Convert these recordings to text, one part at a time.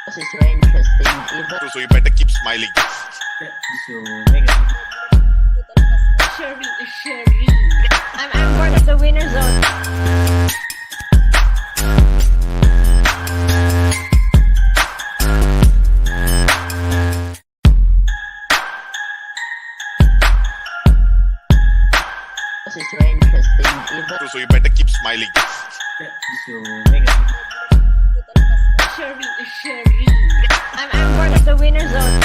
This is very interesting. So you better keep smiling. Sherry. I'm part of the winner zone. This is very interesting. So you better keep smiling. Sherry. I'm part of the winner zone.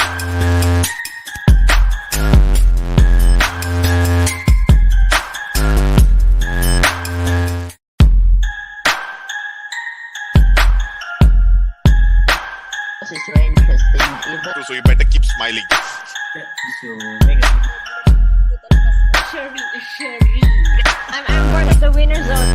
This is very interesting. So you better keep smiling. Sherry. I'm part of the winner zone.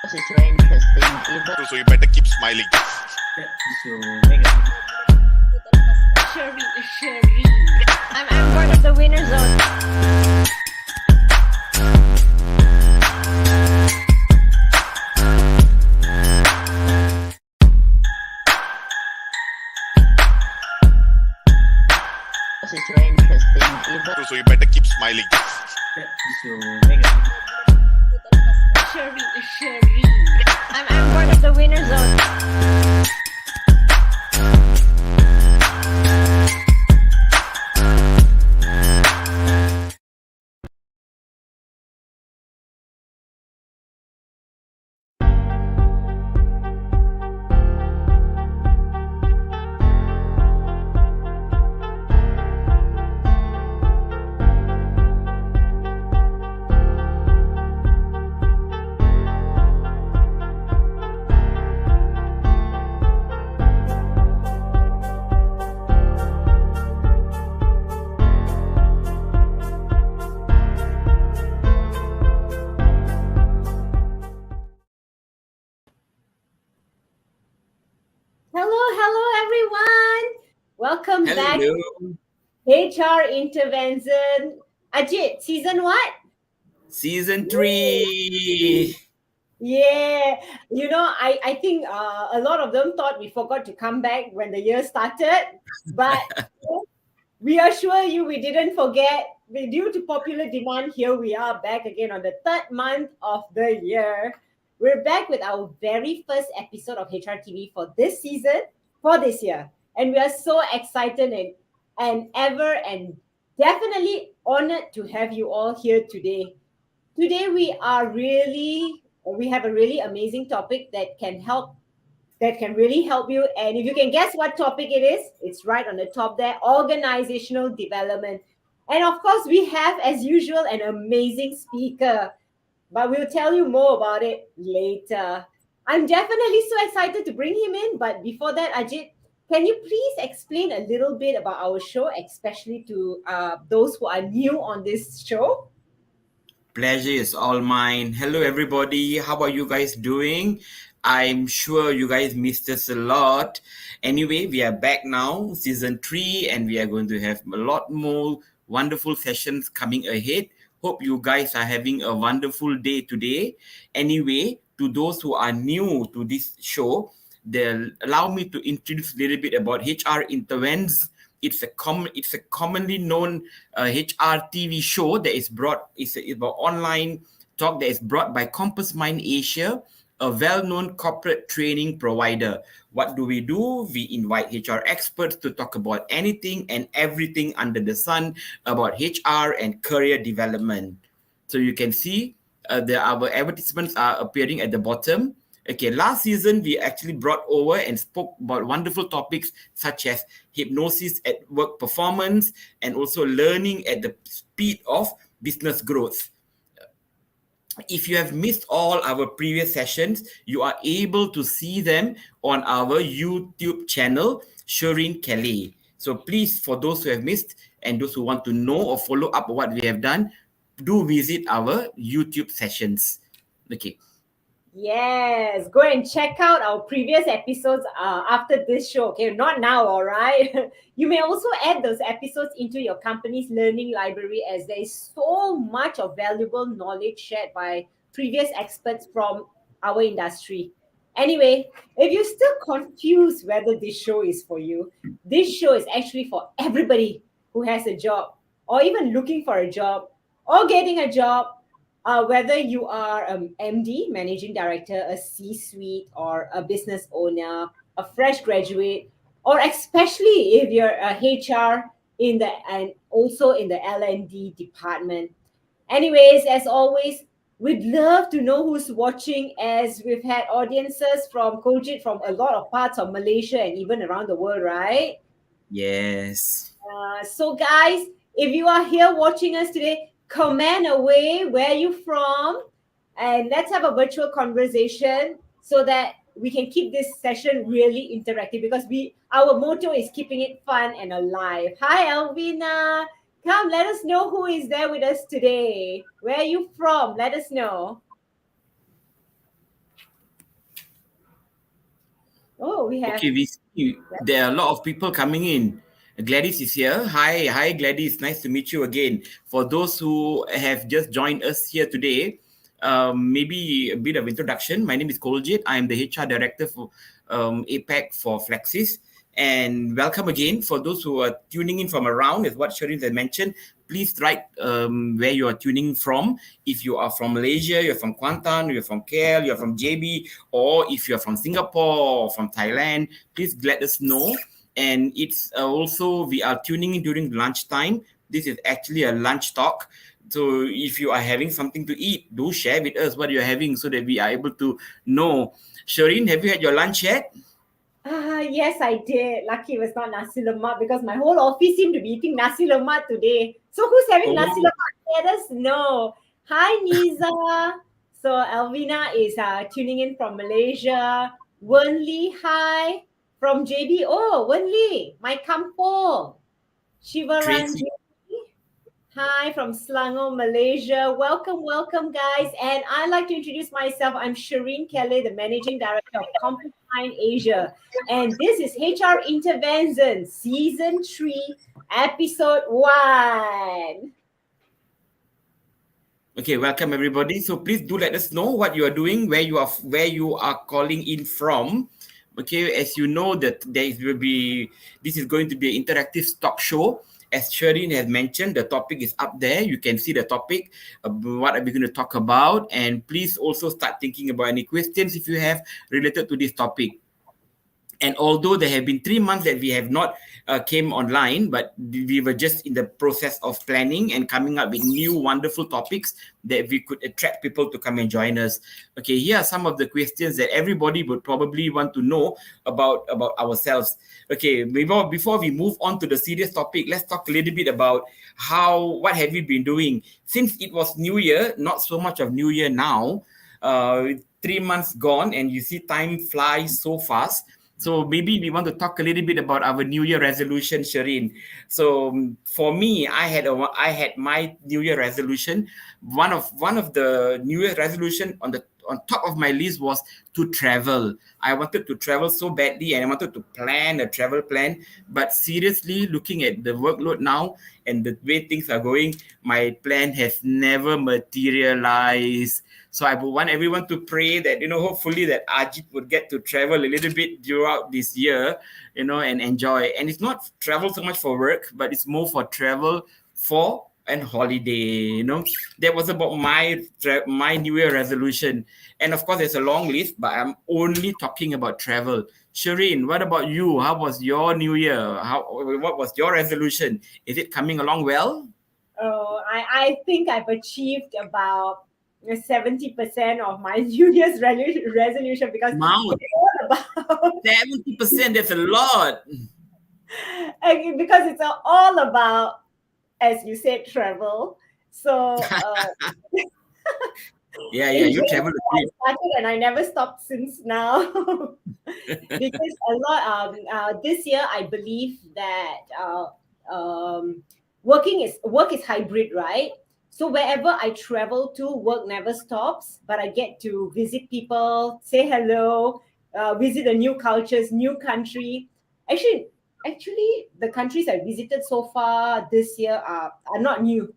This is very interesting. So you better keep smiling. Sherry. I'm part of the winner zone. This is very interesting. So you better keep smiling. Sherry. I'm part of the winner zone. Hello everyone. Welcome back to HR Intervention. Ajit, season what? Season 3. Yeah, I think a lot of them thought we forgot to come back when the year started, but we assure you we didn't forget. Due to popular demand, here we are back again on the third month of the year. We're back with our very first episode of HR TV for this season, for this year. And we are so excited and definitely honored to have you all here today. Today we have a really amazing topic that can really help you. And if you can guess what topic it is, it's right on the top there, organizational development. And of course, we have, as usual, an amazing speaker, but we'll tell you more about it later. I'm definitely so excited to bring him in, but before that, Ajit, can you please explain a little bit about our show, especially to those who are new on this show? Pleasure is all mine. Hello, everybody. How are you guys doing? I'm sure you guys missed us a lot. Anyway, we are back now, season 3, and we are going to have a lot more wonderful sessions coming ahead. Hope you guys are having a wonderful day today. Anyway, to those who are new to this show, they'll allow me to introduce a little bit about HR Intervents. It's a commonly known HR TV show that is it's about online talk that is brought by Compass Mind Asia, a well-known corporate training provider. What do? We invite HR experts to talk about anything and everything under the sun about HR and career development. So you can see our advertisements are appearing at the bottom. Okay, last season, we actually brought over and spoke about wonderful topics such as hypnosis at work performance and also learning at the speed of business growth. If you have missed all our previous sessions, you are able to see them on our YouTube channel, Shireen Kelly. So please, for those who have missed and those who want to know or follow up what we have done, do visit our YouTube sessions. Okay. Yes, go and check out our previous episodes after this show. Okay, not now, all right? You may also add those episodes into your company's learning library as there is so much of valuable knowledge shared by previous experts from our industry. Anyway, if you're still confused whether this show is for you, this show is actually for everybody who has a job or even looking for a job or getting a job, whether you are an MD, managing director, a C suite, or a business owner, a fresh graduate, or especially if you're a HR in the and also in the L&D department. Anyways, as always, we'd love to know who's watching as we've had audiences from Kojit from a lot of parts of Malaysia and even around the world, right? Yes. So, guys, if you are here watching us today, comment away where you from, and let's have a virtual conversation so that we can keep this session really interactive because our motto is keeping it fun and alive. Hi, Elvina. Come, let us know who is there with us today. Where are you from? Let us know. Oh, we have. Okay, we see there are a lot of people coming in. Gladys is here. Hi, Gladys. Nice to meet you again. For those who have just joined us here today, maybe a bit of introduction. My name is Koljit. I am the HR director for APAC for Flexis. And welcome again for those who are tuning in from around, as what Shireen had mentioned. Please write where you are tuning from. If you are from Malaysia, you're from Kuantan, you're from KL, you're from JB, or if you're from Singapore or from Thailand, please let us know. And it's also, we are tuning in during lunchtime. This is actually a lunch talk. So if you are having something to eat, do share with us what you're having so that we are able to know. Shireen, have you had your lunch yet? Yes, I did. Lucky it was not nasi lemak because my whole office seemed to be eating nasi lemak today. So who's having nasi Oh, lemak? Let us know. Hi, Niza. So Elvina is tuning in from Malaysia. Wen Li, hi. From JB. Oh, Wen Li, my kampong. Tracy. Shivaranjini. Hi from Selangor, Malaysia. Welcome, welcome, guys. And I'd like to introduce myself. I'm Shireen Kelly, the Managing Director of Compline Asia. And this is HR Intervention, Season 3, Episode 1. Okay, welcome everybody. So please do let us know what you are doing, where you are calling in from. Okay, as you know that this is going to be an interactive talk show. As Shireen has mentioned, the topic is up there. You can see the topic, what are we going to talk about, and please also start thinking about any questions if you have related to this topic. And although there have been 3 months that we have not came online, but we were just in the process of planning and coming up with new wonderful topics that we could attract people to come and join us. Okay, here are some of the questions that everybody would probably want to know about ourselves. Okay, before we move on to the serious topic, let's talk a little bit about what have we been doing since it was New Year. Not so much of New Year now. 3 months gone, and you see time flies so fast. So maybe we want to talk a little bit about our New Year resolution, Shireen. So for me, I had my New Year resolution. One of the New Year resolution on top of my list was to travel. I wanted to travel so badly, and I wanted to plan a travel plan. But seriously, looking at the workload now and the way things are going, my plan has never materialized. So I would want everyone to pray that, hopefully that Ajit would get to travel a little bit throughout this year, and enjoy. And it's not travel so much for work, but it's more for travel for and holiday. That was about my New Year resolution. And of course, there's a long list, but I'm only talking about travel. Shireen, what about you? How was your New Year? What was your resolution? Is it coming along well? Oh, I think I've achieved about 70% of my New Year's resolution because Mount, it's all about 70%, that's a lot. because it's all about, as you said, travel. So Yeah, in you January travel a bit. I started and I never stopped since now. Because a lot this year I believe that work is hybrid, right? So wherever I travel to, work never stops, but I get to visit people, say hello, visit the new cultures, new country. Actually, the countries I visited so far this year are not new.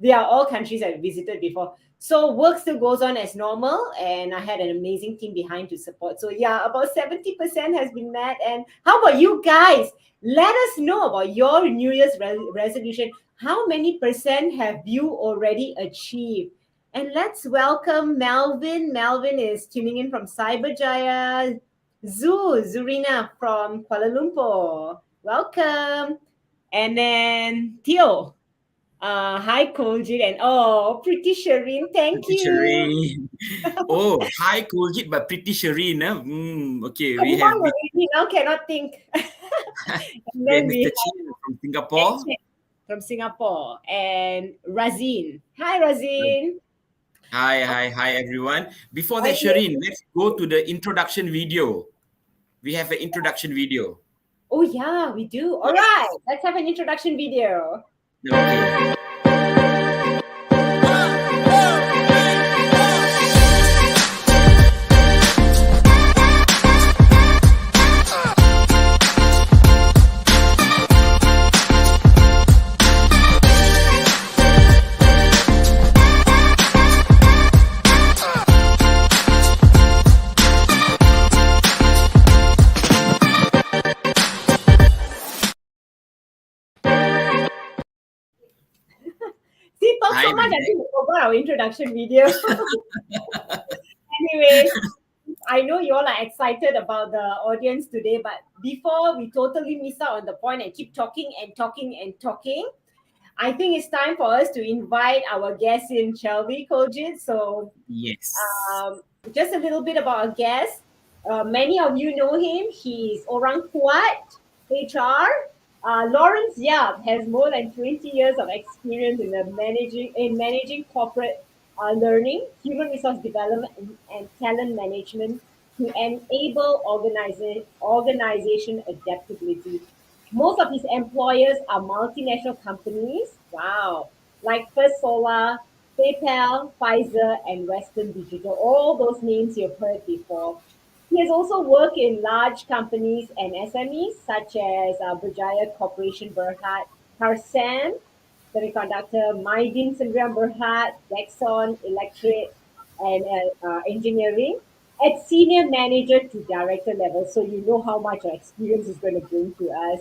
They are all countries I visited before. So work still goes on as normal, and I had an amazing team behind to support. So yeah, about 70% has been met. And how about you guys? Let us know about your New Year's resolution. How many percent have you already achieved? And let's welcome Melvin. Melvin is tuning in from Cyberjaya. Zurina from Kuala Lumpur. Welcome. And then Theo. Hi, Koljit. And pretty Shireen. Thank Pretty you. Shireen. Oh, hi, Kuljit, but pretty Shireen. Okay, we have Combined already. Now cannot think. And then we Mr. have Chin from Singapore. Chen from Singapore and Razin. Hi, Razin. Hi, everyone. Before that, Okay. Shireen, let's go to the introduction video. We have an introduction video. Oh, yeah, we do. All right. Let's have an introduction video. Okay. See, talk Hi, so much. I Vivek. think we forgot our introduction video. Anyways, I know you all are excited about the audience today, but before we totally miss out on the point and keep talking and talking and talking, I think it's time for us to invite our guest in, shall we, Koljit? So, Yes. um, just a little bit about our guest. Many of you know him. He's Orang Kuat, HR. Laurence Yap has more than 20 years of experience in managing corporate learning, human resource development, and talent management to enable organization adaptability. Most of his employers are multinational companies. Wow. Like First Solar, PayPal, Pfizer, and Western Digital. All those names you've heard before. He has also worked in large companies and SMEs such as Berjaya Corporation Berhad, Karsan Semiconductor, Mydin Sendrian Berhad, Dexon Electric, and Engineering at senior manager to director level. So you know how much experience is going to bring to us.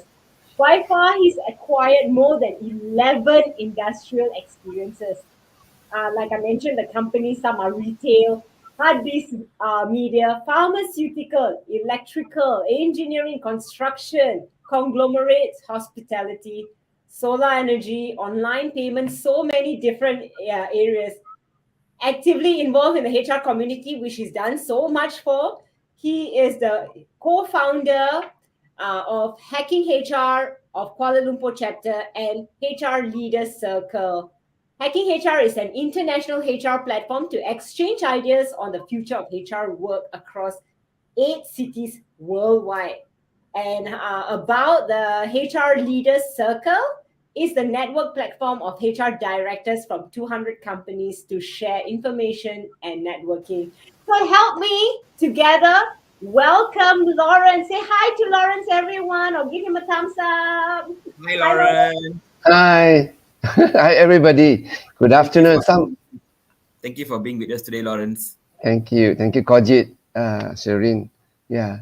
By far, he's acquired more than 11 industrial experiences. Like I mentioned, the companies, some are retail, hard disk media, pharmaceutical, electrical, engineering, construction, conglomerates, hospitality, solar energy, online payments, so many different areas. Actively involved in the HR community, which he's done so much for. He is the co-founder of Hacking HR of Kuala Lumpur chapter and HR Leaders Circle. Hacking HR is an international HR platform to exchange ideas on the future of HR work across 8 cities worldwide. And about the HR Leaders Circle is the network platform of HR directors from 200 companies to share information and networking. So help me together. Welcome Lawrence. Say hi to Lawrence, everyone, or give him a thumbs up. Hi, Hi, Lawrence. Lauren. Hi. Hi, everybody. Good Thank you afternoon. for being with us today, Lawrence. Thank you. Thank you, Kojit, Shireen. Yeah.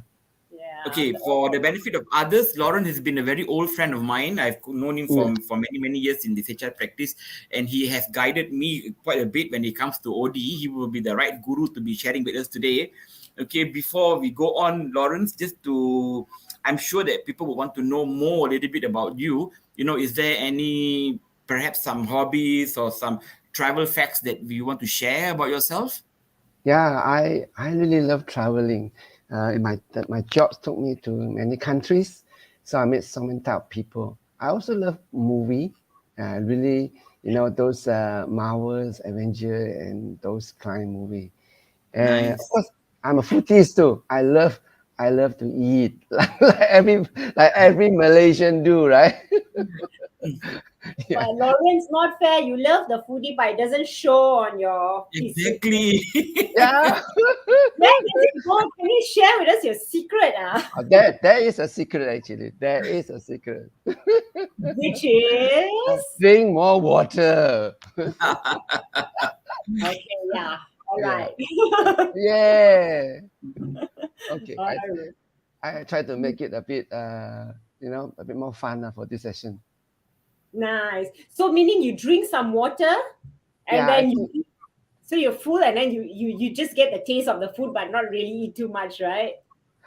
Yeah. Okay, for the benefit of others, Lauren has been a very old friend of mine. I've known him Yeah. for many years in this HR practice, and he has guided me quite a bit when it comes to OD. He will be the right guru to be sharing with us today. Okay, before we go on, Lawrence, I'm sure that people will want to know more a little bit about you. Is there any, perhaps some hobbies or some travel facts that you want to share about yourself? Yeah, I really love traveling. My jobs took me to many countries, so I met so many type of people. I also love movie. Really, those Marvels, Avenger, and those kind of movie. Of Nice. course, I'm a foodie too. I love to eat, like every Malaysian do, right? Yeah. But Lawrence, not fair. You love the foodie, but it doesn't show on your PC. Exactly. Yeah. Where does it go? Can you share with us your secret? There is a secret actually. There is a secret. Which is Drink more water. okay, yeah. All Yeah. right. Yeah. Okay. All I right. I try to make it a bit a bit more fun for this session. Nice. So meaning you drink some water and Yeah, then actually, so you're full and then you just get the taste of the food but not really eat too much, right?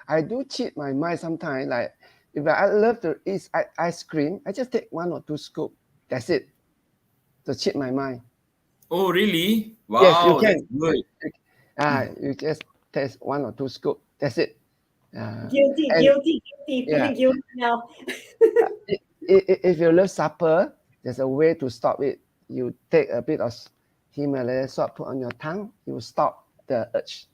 I do cheat my mind sometimes. Like if I love to eat ice cream, I just take 1 or 2 scoop. That's it. To cheat my mind. Oh, really? Yes, you Wow, that's can. good. You just taste 1 or 2 scoop. That's it. Guilty, And guilty, guilty, yeah, feeling guilty now. if you love supper, there's a way to stop it. You take a bit of Himalaya salt, put on your tongue. You will stop the urge.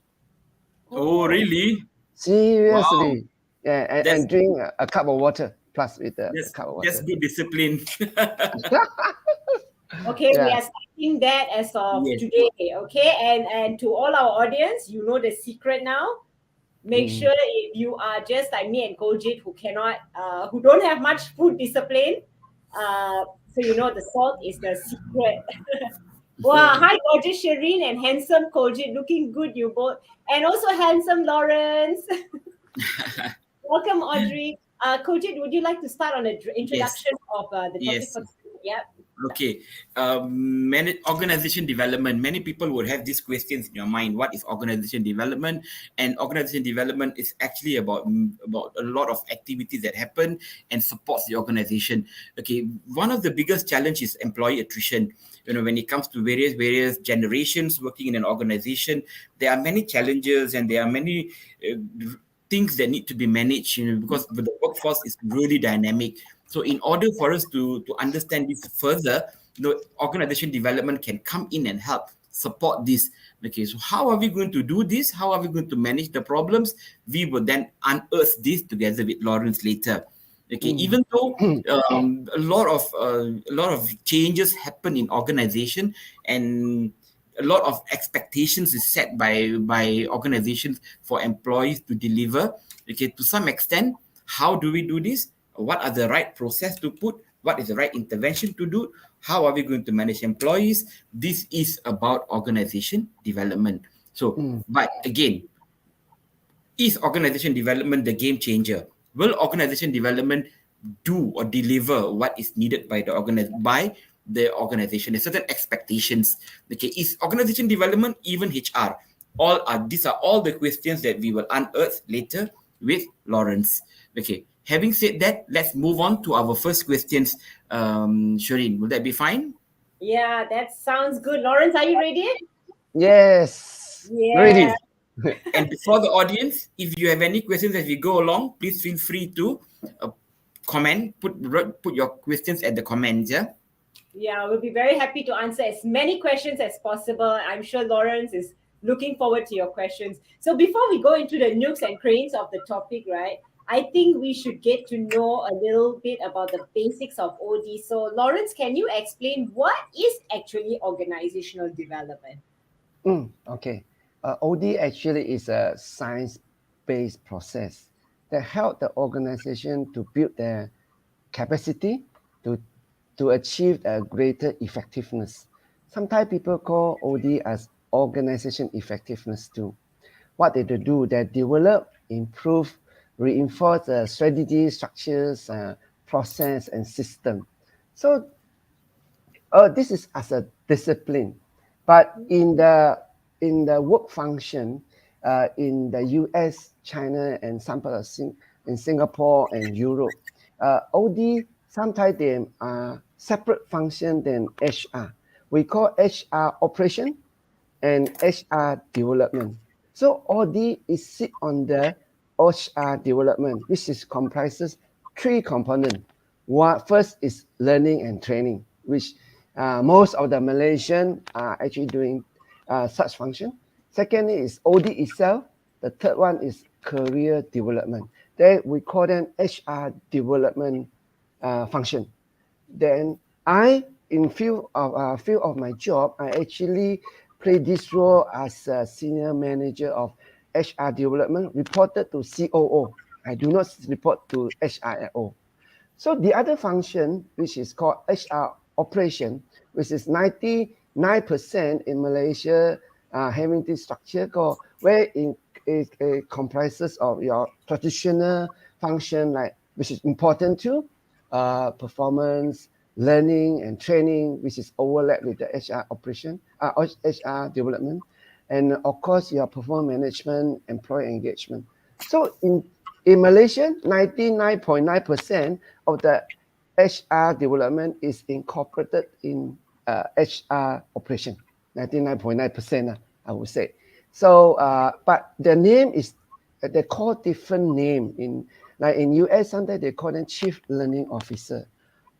Oh, Oh, really? Wow, Seriously. Yeah, that's and drink a cup of water plus with a that's cup of that's water. good discipline. okay, we Yeah. are starting that as of Yes. today. Okay, and to all our audience, you know the secret now. Make Mm. sure if you are just like me and Koljit who don't have much food discipline, so you know the salt is the secret. Wow, Yeah. hi gorgeous Shireen and handsome Koljit, looking good you both, and also handsome Lawrence. Welcome Audrey. Koljit, would you like to start on the Yes. introduction of the topic Yes. for today? Yeah. Okay. Organization development. Many people would have these questions in your mind. What is organization development? And organization development is actually about a lot of activities that happen and supports the organization. Okay. One of the biggest challenges is employee attrition. When it comes to various generations working in an organization, there are many challenges and there are many things that need to be managed. Because the workforce is really dynamic. So in order for us to understand this further, organization development can come in and help support this. Okay, so how are we going to do this? How are we going to manage the problems? We will then unearth this together with Lawrence later. Okay, Mm. even though a lot of changes happen in organization and a lot of expectations is set by organizations for employees to deliver. Okay, to some extent, how do we do this? What are the right process to put? What is the right intervention to do? How are we going to manage employees? This is about organization development. So, Mm. but again, is organization development the game changer? Will organization development do or deliver what is needed by the organization? There's certain expectations. Okay, is organization development even HR? These are all the questions that we will unearth later with Lawrence. Okay. Having said that, let's move on to our first questions. Shireen, will that be fine? Yeah, that sounds good. Lawrence, are you ready? Yes. Yeah. Ready. And before the audience, if you have any questions as we go along, please feel free to comment. Put your questions at the comments. Yeah. Yeah, we'll be very happy to answer as many questions as possible. I'm sure Lawrence is looking forward to your questions. So before we go into the nooks and crannies of the topic, right? I think we should get to know a little bit about the basics of OD. So Lawrence, can you explain what is actually organizational development? Okay. OD actually is a science-based process that help the organization to build their capacity to achieve a greater effectiveness. Sometimes people call OD as organization effectiveness too. What they do, they develop, improve, reinforce strategy, structures, process, and system. So this is as a discipline, but in the work function, in the U.S., China, and some part of in Singapore and Europe, OD sometimes they are separate function than HR. We call HR operation and HR development. So OD is sit on the HR development, which is comprises 3 components. One first is learning and training, which most of the Malaysian are actually doing such function. Second is OD itself, The third one is career development. Then we call them HR development function. Then in field of my job, I actually play this role as a senior manager of HR development, reported to COO. I do not report to HR at all. So the other function, which is called HR operation, which is 99% in Malaysia, having this structure called where it comprises of your traditional function, like which is important too, performance, learning and training, which is overlap with the HR operation, HR development, and of course your performance management, employee engagement. So in Malaysia, 99.9% of the HR development is incorporated in HR operation. 99.9%, I would say. So, but the name is they call different name in US. Sometimes they call them Chief Learning Officer,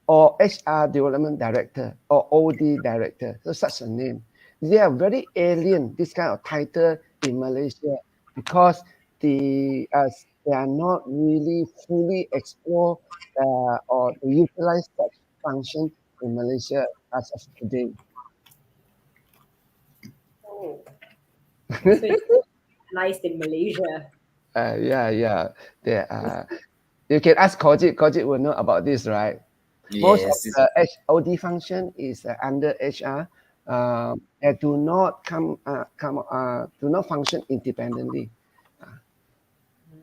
or HR Development Director, or OD Director. So such a name. They are very alien, this kind of title in Malaysia, because they are not really fully explore or utilize such function in Malaysia as of today. Oh, so you lies in Malaysia. Yeah. You can ask Kojit. Kojit will know about this, right? Most of Yes, the OD function is under HR. They do not do not function independently.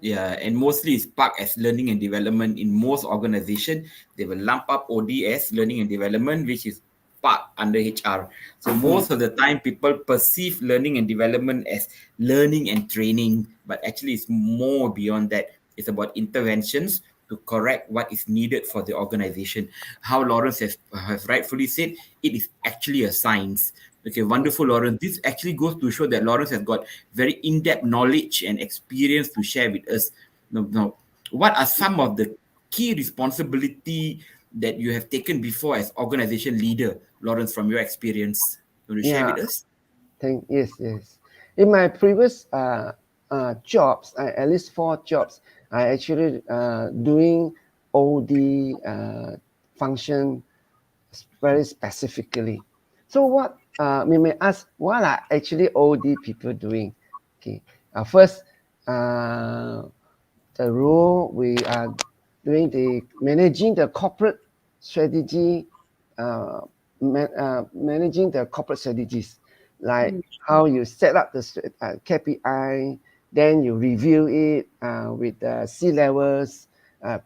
yeah, and mostly it's parked as learning and development in most organizations. They will lump up ODS, learning and development, which is part under HR. So most of the time, people perceive learning and development as learning and training, but actually it's more beyond that. It's about interventions to correct what is needed for the organization. How Lawrence has rightfully said, it is actually a science. Okay, wonderful, Lawrence. This actually goes to show that Lawrence has got very in-depth knowledge and experience to share with us. Now, what are some of the key responsibility that you have taken before as organization leader, Lawrence, from your experience? You want to share Yeah, with us? yes. In my previous jobs, at least 4 jobs, I actually doing OD function very specifically. So what we may ask, what are actually OD people doing? Okay, first, the role we are doing the managing the corporate strategy, managing the corporate strategies, like how you set up the KPI, then you review it with the C levels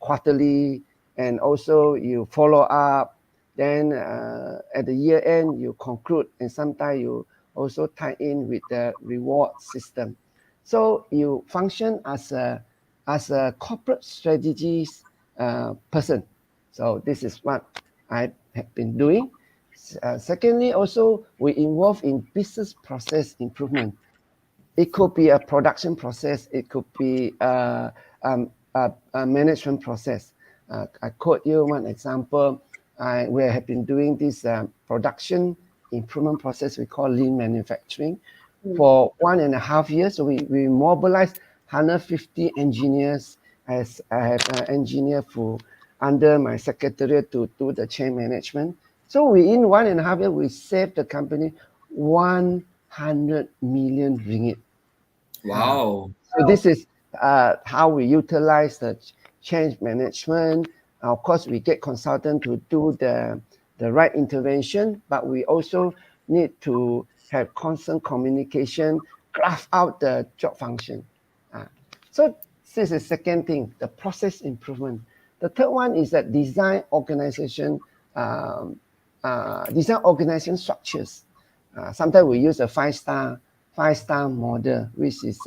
quarterly, and also you follow up. Then at the year end, you conclude, and sometimes you also tie in with the reward system. So you function as a corporate strategies person. So this is what I have been doing. Secondly, also we involve in business process improvement. It could be a production process. It could be a management process. I quote you one example. We have been doing this production improvement process we call lean manufacturing for 1.5 years. So we mobilized 150 engineers as I have an engineer for under my secretariat to do the chain management. So within 1.5 years, we saved the company 100 million ringgit. Wow. So this is how we utilize the change management. Of course, we get consultant to do the right intervention, but we also need to have constant communication, craft out the job function. So this is the second thing, the process improvement. The third one is that design organization structures. Sometimes we use a five-star model, which is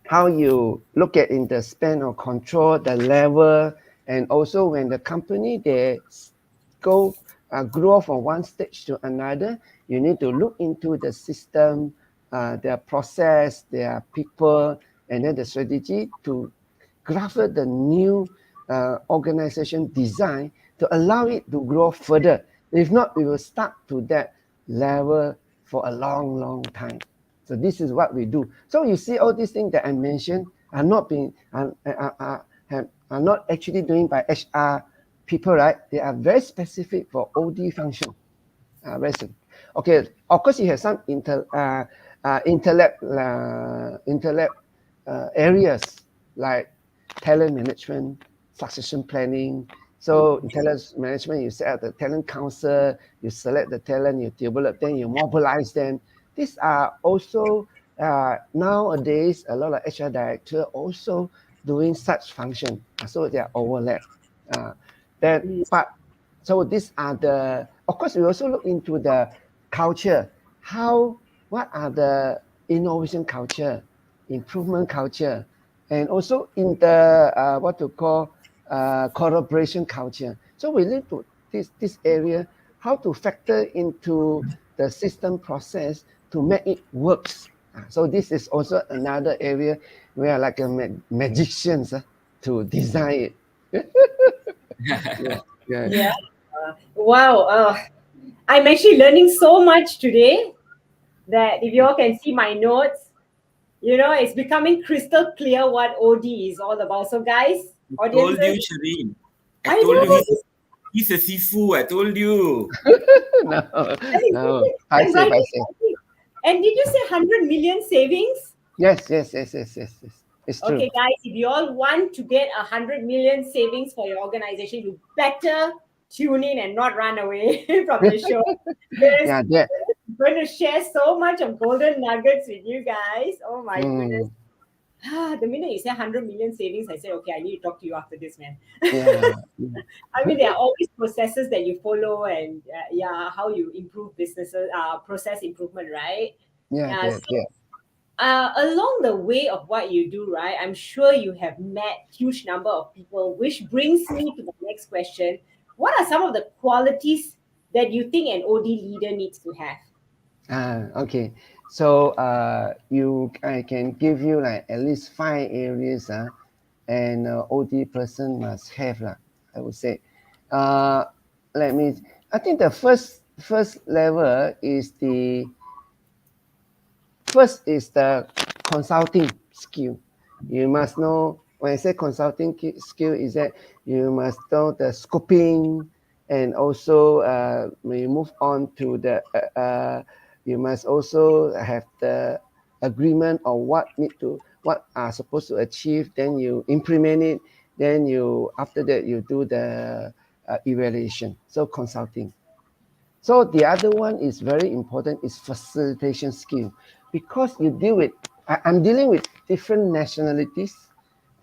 how you look at in the span of control, the level, and also when the company they grow from one stage to another, you need to look into the system, their process, their people, and then the strategy to craft the new organization design to allow it to grow further. If not, we will stuck to that level for a long time. So this is what we do. So you see, all these things that I mentioned are not being are not actually doing by HR people, right? They are very specific for OD function. Very simple. Okay, of course you have some intellect areas like talent management, succession planning. So in talent management, you set up the talent council, you select the talent, you develop them, you mobilize them. These are also nowadays a lot of HR director also doing such function. So they are overlap. Uh, that but so these are the, of course, we also look into the culture. What are the innovation culture, improvement culture, and also in the what to call collaboration culture. So we look to this area, how to factor into the system process to make it works. So this is also another area where like a magicians to design it. Yeah, yeah. Yeah. Wow. I'm actually learning so much today that if you all can see my notes, it's becoming crystal clear what OD is all about. So, guys, Told you, audiences, Shireen. I I told you know. he's a sifu. I told you. No, no. I I'm say, right. I say. And did you say 100 million savings? Yes, yes, yes, yes, yes, yes. It's true. Okay, guys, if you all want to get 100 million savings for your organization, you better tune in and not run away from the show. Because Yeah, that. I'm going to share so much of golden nuggets with you guys. Oh my goodness. Mm, The minute you say 100 million savings, I said, okay, I need to talk to you after this, man. yeah, yeah, I mean, there are always processes that you follow and yeah, how you improve businesses, process improvement, right? yeah, Yeah. that, So yeah. along the way of what you do, right, I'm sure you have met huge number of people, which brings me to the next question. What are some of the qualities that you think an OD leader needs to have? Okay. So I can give you like at least 5 areas and OD person must have I would say. Uh, let me. I think the first level is the consulting skill. You must know, when I say consulting skill, is that you must know the scoping, and also when you move on to the you must also have the agreement on what are supposed to achieve. Then you implement it. Then you, after that, you do the evaluation. So consulting. So the other one is very important, is facilitation skill, because I'm dealing with different nationalities,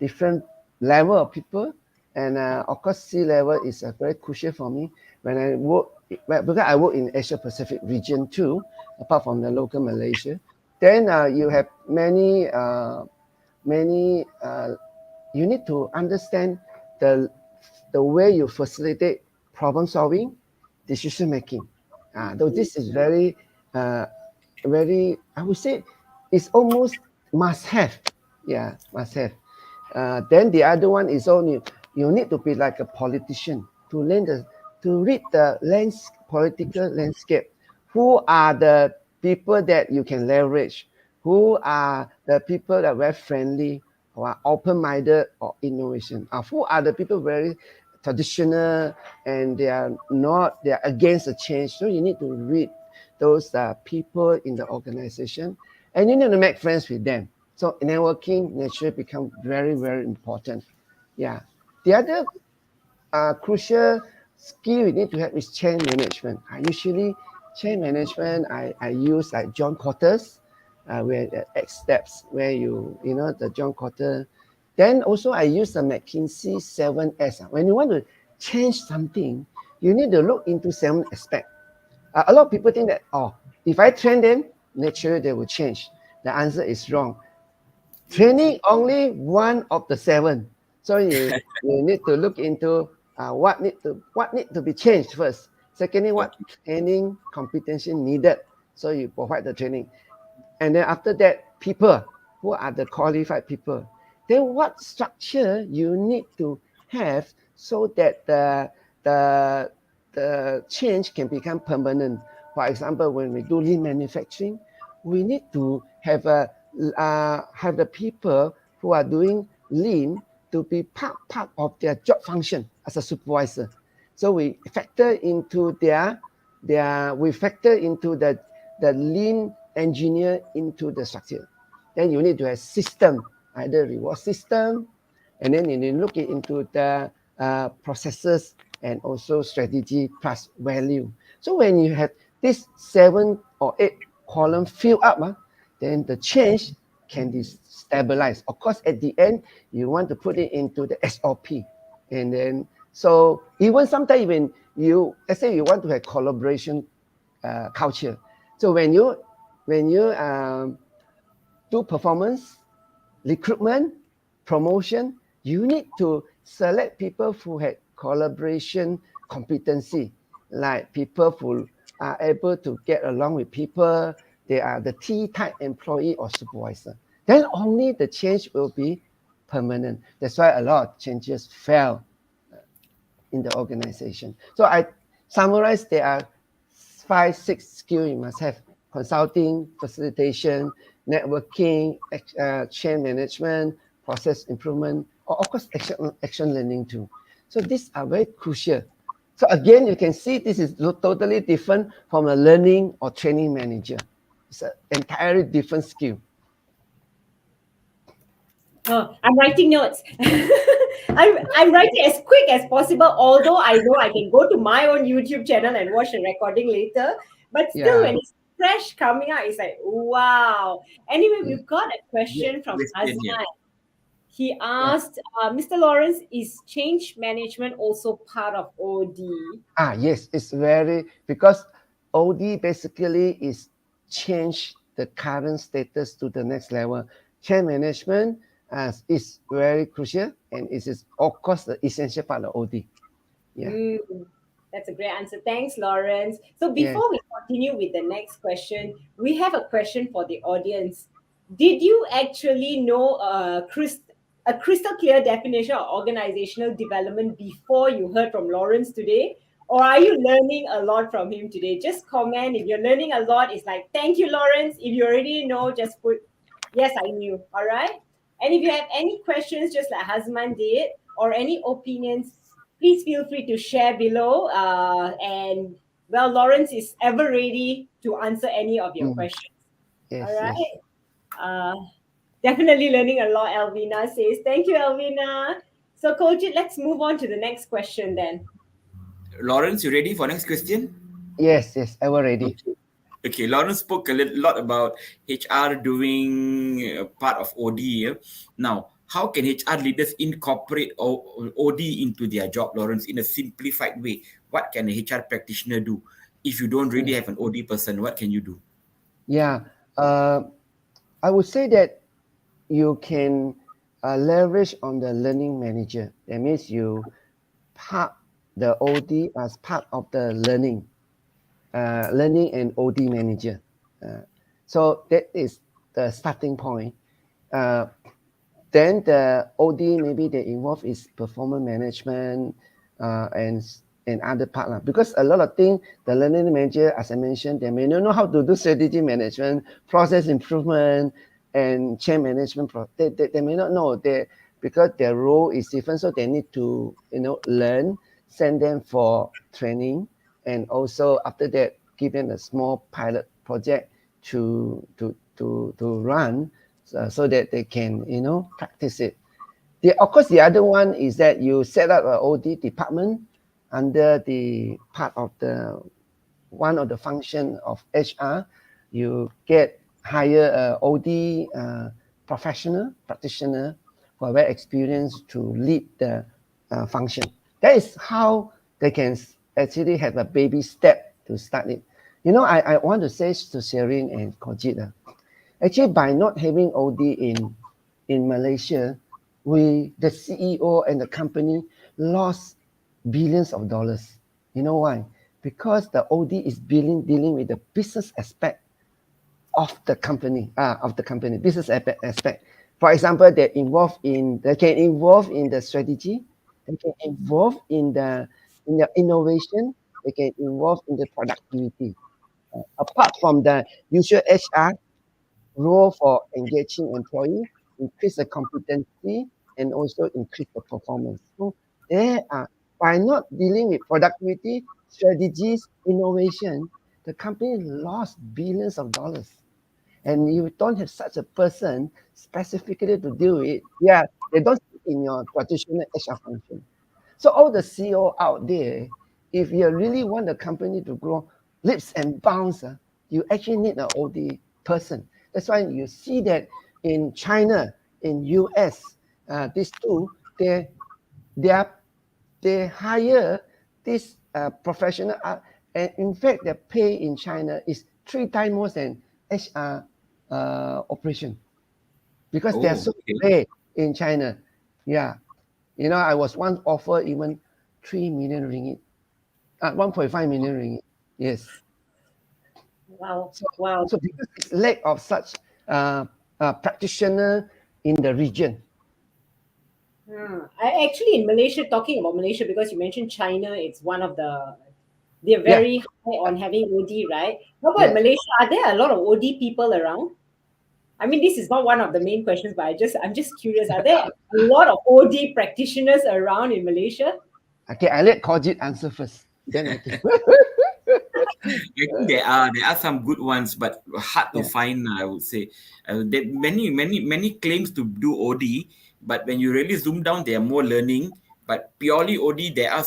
different level of people, and of course sea level is very crucial for me when I work, because I work in Asia Pacific region too, apart from the local Malaysia. Then you have many you need to understand the the way you facilitate problem solving, decision making. Though this is uh, very, I would say, it's almost must have. Yeah, must have. Then the other one is only you need to be like a politician to read the political landscape. Who are the people that you can leverage? Who are the people that are very friendly, who are open-minded or innovation? Who are the people very traditional and they are against the change? So you need to read those people in the organization, and you need to make friends with them. So networking naturally become very, very important. Yeah. The other crucial skill you need to have is change management. I usually change management. I use like John Quarters, where the X steps, where you know the John Quarter. Then also I use the McKinsey 7S. When you want to change something, you need to look into 7 aspects. A lot of people think that, oh, if I train them, naturally they will change. The answer is wrong. Training only one of the 7. So you need to look into what need to be changed first. Secondly, what Okay. training competency needed. So you provide the training. And then after that, people, who are the qualified people. Then what structure you need to have so that the the change can become permanent. For example, when we do lean manufacturing, we need to have the people who are doing lean to be part of their job function as a supervisor. So we factor into we factor into the lean engineer into the structure. Then you need to have system, either reward system, and then you look into the processes and also strategy plus value. So when you have this 7 or 8 column filled up, then the change can be stabilized. Of course, at the end, you want to put it into the SOP. And then, so even sometimes when let's say you want to have collaboration culture. So when you do performance, recruitment, promotion, you need to select people who had collaboration competency, like people who are able to get along with people. They are the T-type employee or supervisor. Then only the change will be permanent. That's why a lot of changes fail in the organization. So I summarize there are 5, 6 skills you must have: consulting, facilitation, networking, chain management, process improvement, or of course action learning too. So these are very crucial. So again, you can see this is totally different from a learning or training manager. It's an entirely different skill. Oh, I'm writing notes. I'm writing as quick as possible, although I know I can go to my own YouTube channel and watch the recording later. But still, Yeah. when it's fresh coming out, it's like, wow. Anyway, Yeah. we've got a question from Question here. Azman. He Yeah. asked, Mr. Lawrence, is change management also part of OD? Yes, it's very, because OD basically is change the current status to the next level. Change management is very crucial, and it is of course the essential part of OD. Yeah. Mm, that's a great answer. Thanks, Lawrence. So Yes. before we continue with the next question, we have a question for the audience. Did you actually know a crystal clear definition of organizational development before you heard from Lawrence today? Or are you learning a lot from him today? Just comment. If you're learning a lot, it's like, thank you, Lawrence. If you already know, just put, yes, I knew. All right. And if you have any questions, just like Hazman did, or any opinions, please feel free to share below. And well, Lawrence is ever ready to answer any of your Mm. questions. All Yes. Yes. right. Uh, Definitely learning a lot, Elvina says. Thank you, Elvina. So, Coach, let's move on to the next question then. Lawrence, you ready for next question? Yes. Yes. I was ready. Okay. Okay, Lawrence spoke a lot about HR doing part of OD. Now, how can HR leaders incorporate OD into their job, Lawrence, in a simplified way? What can a HR practitioner do? If you don't really have an OD person, what can you do? Yeah. I would say that you can leverage on the learning manager. That means you part the OD as part of the learning and OD manager. So that is the starting point. Uh, then the OD, maybe they involve is performance management and other part lah. Because a lot of things the learning manager, as I mentioned, they may not know how to do strategy management, process improvement, and change management. They may not know they, because their role is different, so they need to learn, send them for training, and also after that give them a small pilot project to run, so that they can practice it. Of course, the other one is that you set up an OD department under the part of the one of the function of HR. You get hire a OD professional practitioner who are very experienced to lead the function. That is how they can actually have a baby step to start it. I want to say to Sherin and Kojit, actually, by not having OD in Malaysia, the CEO and the company lost billions of dollars. You know why? Because the OD is dealing with the business aspect of the company, business aspect. For example, they can involve in the strategy, they can involve in the innovation, they can involve in the productivity. Apart from the usual HR, role for engaging employee, increase the competency, and also increase the performance. So there are, by not dealing with productivity, strategies, innovation, the company lost billions of dollars. And you don't have such a person specifically to deal with it. Yeah, they don't sit in your traditional HR function. So all the CEO out there, if you really want the company to grow leaps and bounds, you actually need an OD person. That's why you see that in China, in US, these two, they are they hire this professional, and in fact, their pay in China is 3 times more than HR operation because they are Oh, so okay. rare in China. Yeah, I was once offered even 3 million ringgit, 1.5 million ringgit. Yes. Wow. So, Wow. so because it's lack of such practitioner in the region. I actually in Malaysia, talking about Malaysia, because you mentioned China, it's one of they're Yeah, very high on having OD, right? How about yes. Malaysia? Are there a lot of OD people around? I mean, this is not one of the main questions, but I'm just curious. Are there a lot of OD practitioners around in Malaysia? Okay, I let Kojit answer first. Then I think. I think there are some good ones, but hard to Yeah. find. I would say there many claims to do OD, but when you really zoom down, there are more learning. But purely OD, there are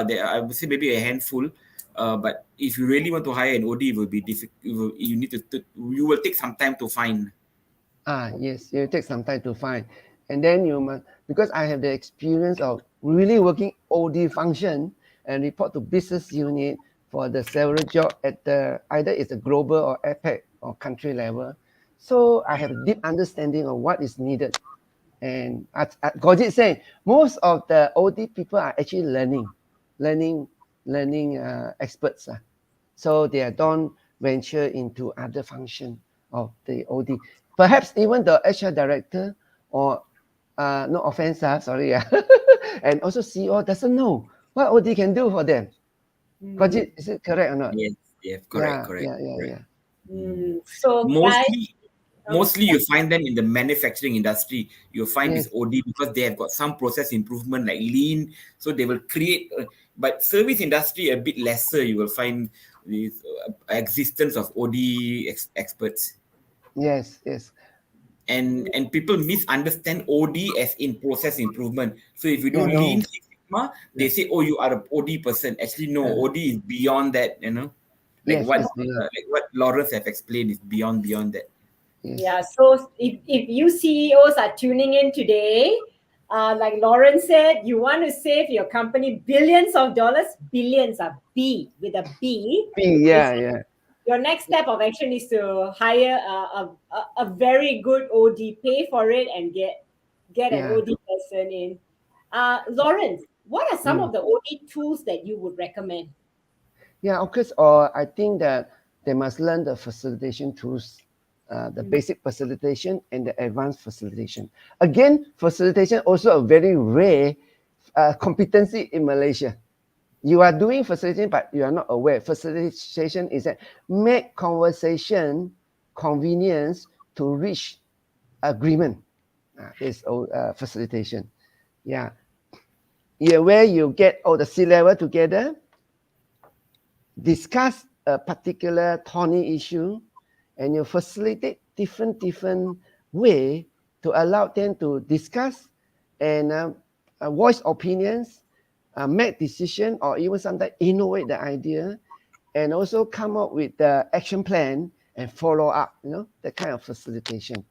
I would say maybe a handful. But if you really want to hire an OD, it will be difficult. You need you will take some time to find. Yes, it will take some time to find. And then you must, because I have the experience of really working OD function and report to business unit for the several job at the, either it's a global or APEC or country level. So I have a deep understanding of what is needed. And as Gojit saying, most of the OD people are actually learning, learning experts. So they don't venture into other function of the OD. Perhaps even the HR director or no offense, sorry, and also CEO doesn't know what OD can do for them. Mm, Kajit, is it correct or not? Yes, yes, correct, Yeah, correct, yeah, yeah, correct. yeah. So, guys, Mostly um, mostly you find them in the manufacturing industry. You'll find this Yes, OD because they have got some process improvement like lean, so they will create. But service industry a bit lesser. You will find the existence of OD experts, yes, yes. and people misunderstand OD as in process improvement. So if you do Yeah, lean no. Six Sigma, they Yeah. say, "Oh, you are a OD person." Actually, no. OD is beyond that. Yes, it's beyond. Like what Lawrence have explained is beyond that. yeah, Yes. so if you CEOs are tuning in today, like Lauren said, you want to save your company billions of dollars, billions are B with a B. Is Yeah, yeah, your next step of action is to hire a very good OD, pay for it, and get an yeah. OD person in. Lawrence, what are some Mm. of the OD tools that you would recommend? Yeah, of course. Or I think that they must learn the facilitation tools, the Mm. basic facilitation and the advanced facilitation. Again, facilitation also a very rare competency in Malaysia. You are doing facilitation, but you are not aware. Facilitation is that make conversation convenience to reach agreement. This facilitation. Yeah. Yeah, where you get all the C-level together, discuss a particular thorny issue, and you facilitate different way to allow them to discuss and voice opinions, make decision, or even sometimes innovate the idea, and also come up with the action plan and follow up. That kind of facilitation.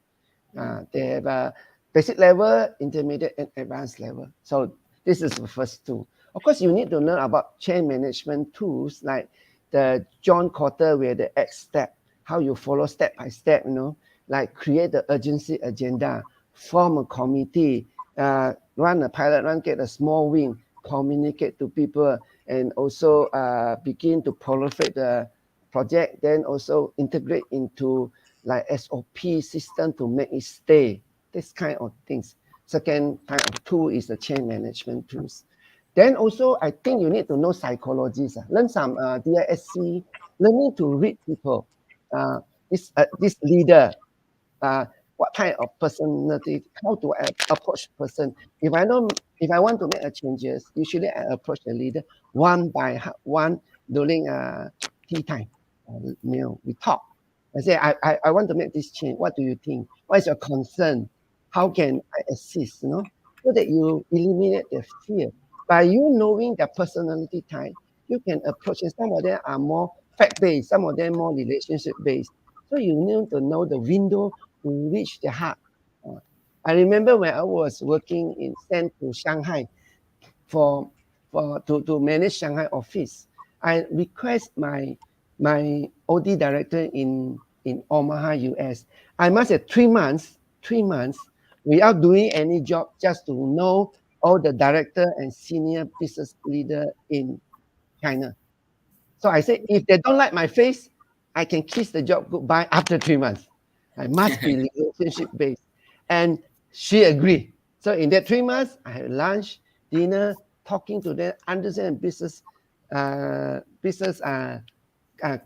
They have a basic level, intermediate, and advanced level. So this is the first two. Of course, you need to learn about change management tools like the John Cotter where the X step, how you follow step by step, like create the urgency agenda, form a committee, run a pilot run, get a small wing, communicate to people, and also begin to proliferate the project, then also integrate into like SOP system to make it stay. This kind of things. Second kind of tool is the change management tools. Then also, I think you need to know psychologists. Learn some DISC, learning to read people. This leader, what type of personality, how to approach person. If I want to make a changes, usually I approach the leader one by one during tea time. We talk. I say, I want to make this change. What do you think? What is your concern? How can I assist? So that you eliminate the fear. By you knowing their personality type, you can approach, and some of them are more fact-based, some of them more relationship-based. So you need to know the window to reach the heart. I remember when I was working sent to Shanghai for to manage Shanghai office. I request my OD director in Omaha, US. I must have 3 months without doing any job just to know all the director and senior business leader in China. So I said, if they don't like my face, I can kiss the job goodbye after 3 months. I must be relationship based. And she agreed. So in that 3 months, I had lunch, dinner, talking to them, understand business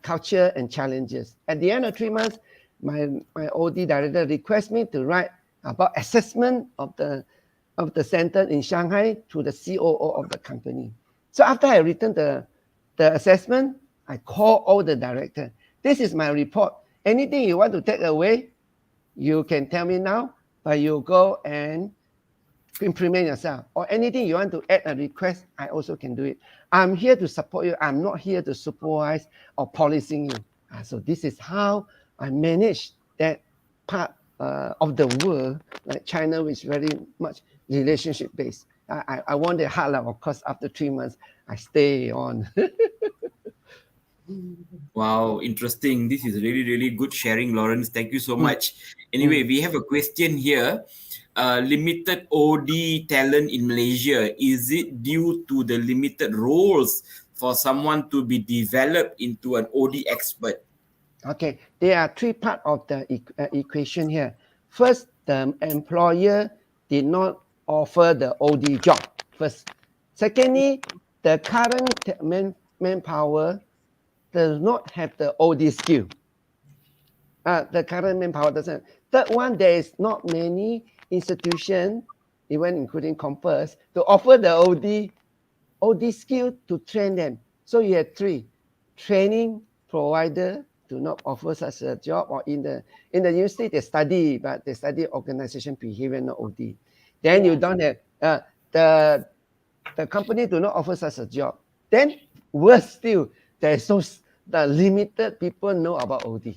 culture and challenges. At the end of 3 months, my OD director request me to write about assessment of the center in Shanghai to the COO of the company. So after I written the assessment, I call all the director. This is my report. Anything you want to take away, you can tell me now, but you go and implement yourself. Or anything you want to add a request, I also can do it. I'm here to support you. I'm not here to supervise or policing you. So this is how I manage that part of the world, like China, which is very much relationship based. I want the hard life. Of course, after 3 months, I stay on. Wow, interesting. This is really, really good sharing, Laurence. Thank you so much. Anyway, we have a question here. Limited OD talent in Malaysia. Is it due to the limited roles for someone to be developed into an OD expert? Okay, there are three parts of the equation here. First, the employer did not offer the OD job first. Secondly, the current manpower does not have the OD skill. The current manpower doesn't. Third one, there is not many institutions, even including Compass, to offer the OD skill to train them. So you have three: training provider do not offer such a job, or in the university they study, but they study organization behavior, not OD. Then you don't have the company do not offer such a job. Then worse still, there is the limited people know about OD.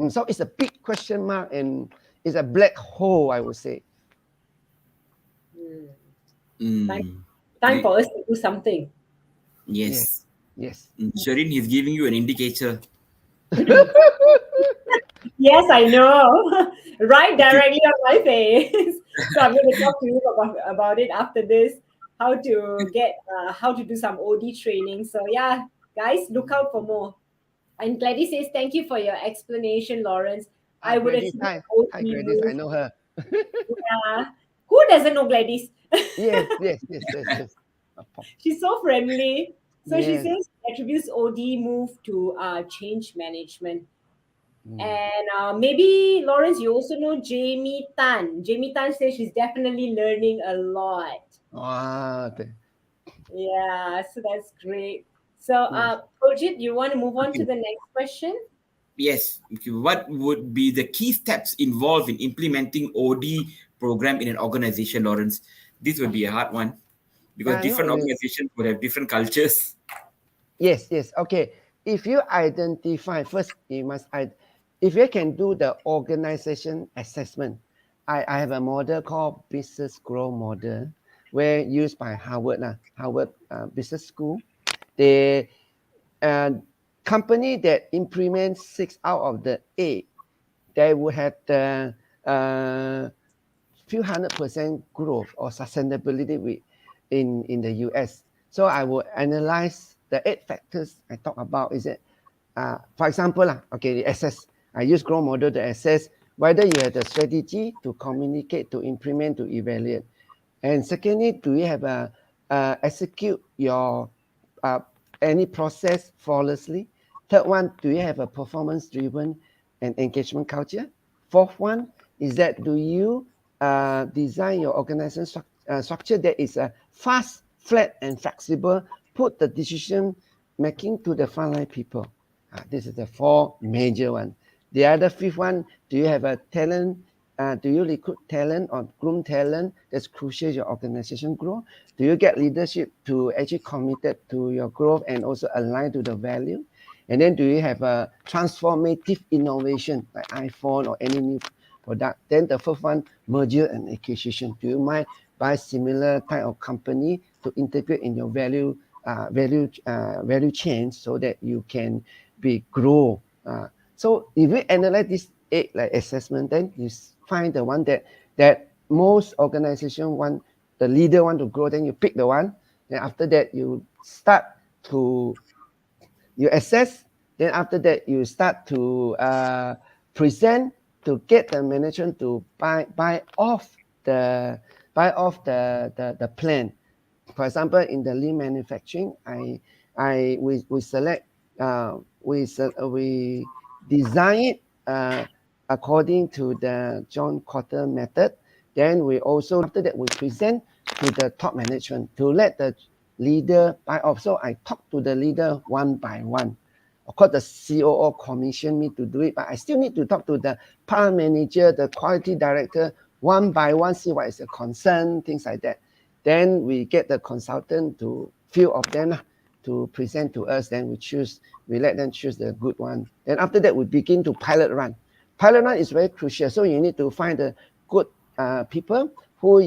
So it's a big question mark and it's a black hole, I would say. Time for us to do something. Yes. Yes. Shireen, he's giving you an indicator. Yes, I know. Right directly on my face. So I'm going to talk to you about it after this. How to do some OD training. So yeah, guys, look out for more. And Gladys says, thank you for your explanation, Laurence. I would Gladys, assume hi. OD Hi, Gladys. I move. know her. Yeah. Who doesn't know Gladys? Yes. She's so friendly. So she Yes. says attributes OD move to change management. And maybe Lawrence, you also know Jamie Tan. Jamie Tan says she's definitely learning a lot. Yeah, so that's great. So, Pojit, you want to move on to the next question? Yes. Okay. What would be the key steps involved in implementing OD program in an organization, Laurence? This would be a hard one because different organizations would have different cultures. Yes. Okay. If you identify first, if you can do the organization assessment, I have a model called business growth model, where used by Harvard Business School. The company that implements 6 out of the 8, they will have the few 100% growth or sustainability in the US. So I will analyze the 8 factors I talk about. Is it, for example, the assess. I use growth model to assess whether you have the strategy to communicate, to implement, to evaluate. And secondly, do you have execute your any process flawlessly? Third one, do you have a performance-driven and engagement culture. Fourth one is that do you design your organization structure that is fast, flat, and flexible, put the decision making to the frontline people. This is the four major one. The other fifth one, do you have a talent? Do you recruit talent or groom talent that's crucial your organization growth? Do you get leadership to actually committed to your growth and also align to the value? And then do you have a transformative innovation like iPhone or any new product? Then the fourth one, merger and acquisition. Do you mind buy similar type of company to integrate in your value chain so that you can be grow? So if you analyze this eight like assessment, then you find the one that most organization want the leader want to grow. Then you pick the one. Then after that you start to you assess. Then after that you start to present to get the management to buy off the plan. For example, in the lean manufacturing, we select we design it according to the John Cotter method. Then we also after that we present to the top management to let the leader buy off. So I talk to the leader one by one. Of course, the COO commissioned me to do it, but I still need to talk to the plant manager, the quality director, one by one, see what is the concern, things like that. Then we get the consultant to few of them to present to us. Then we let them choose the good one. Then after that, we begin to pilot run. Pilot run is very crucial. So you need to find the good people who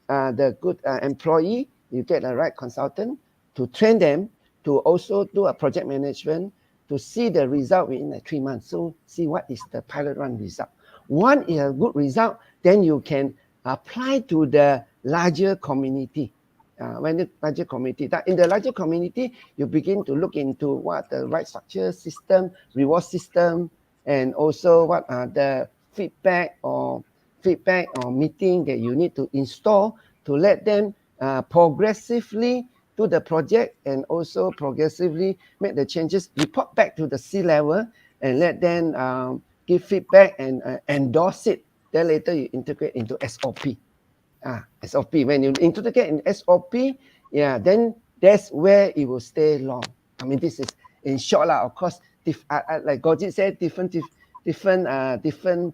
the good employee. You get the right consultant to train them to also do a project management to see the result within the 3 months. So see what is the pilot run result. One is a good result, then you can apply to the larger community. When the larger community, that in the larger community, you begin to look into what the right structure system, reward system, and also what are the feedback or meeting that you need to install to let them progressively do the project and also progressively make the changes, report back to the C-level and let them give feedback and endorse it. Then later you integrate into SOP. SOP. When you integrate in SOP, yeah, then that's where it will stay long. I mean, this is in short, of course, like Gojit said, different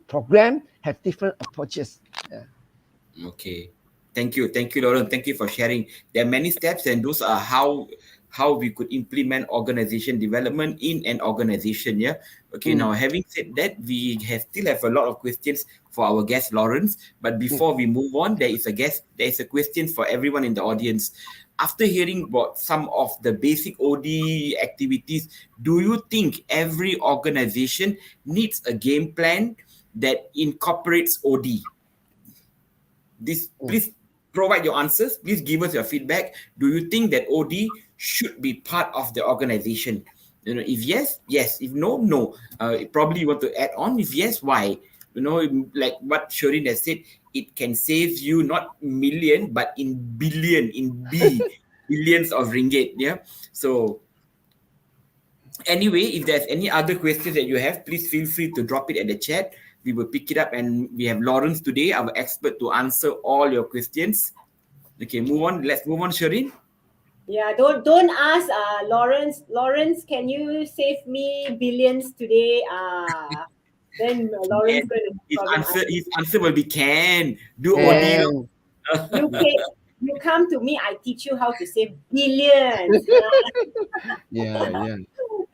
program have different approaches. Yeah. Okay. Thank you, Lauren. Thank you for sharing. There are many steps, and those are how we could implement organization development in an organization. Yeah. Okay. Now, having said that, we still have a lot of questions for our guest Lawrence. But before we move on, there is a question for everyone in the audience. After hearing about some of the basic OD activities, do you think every organization needs a game plan that incorporates OD? Please provide your answers. Please give us your feedback. Do you think that OD should be part of the organization? If yes, yes. If no, no. Probably you want to add on. If yes, why? Like what Shorin has said, it can save you not million but in billions of ringgit. Yeah. So anyway, if there's any other questions that you have, please feel free to drop it at the chat. We will pick it up, and we have Lawrence today, our expert, to answer all your questions. Okay, move on. Let's move on, Shirin. Yeah, don't ask Lawrence. Lawrence, can you save me billions today? Then Lawrence going to His answer will be can. Do OD. And you come to me, I teach you how to save billions. yeah.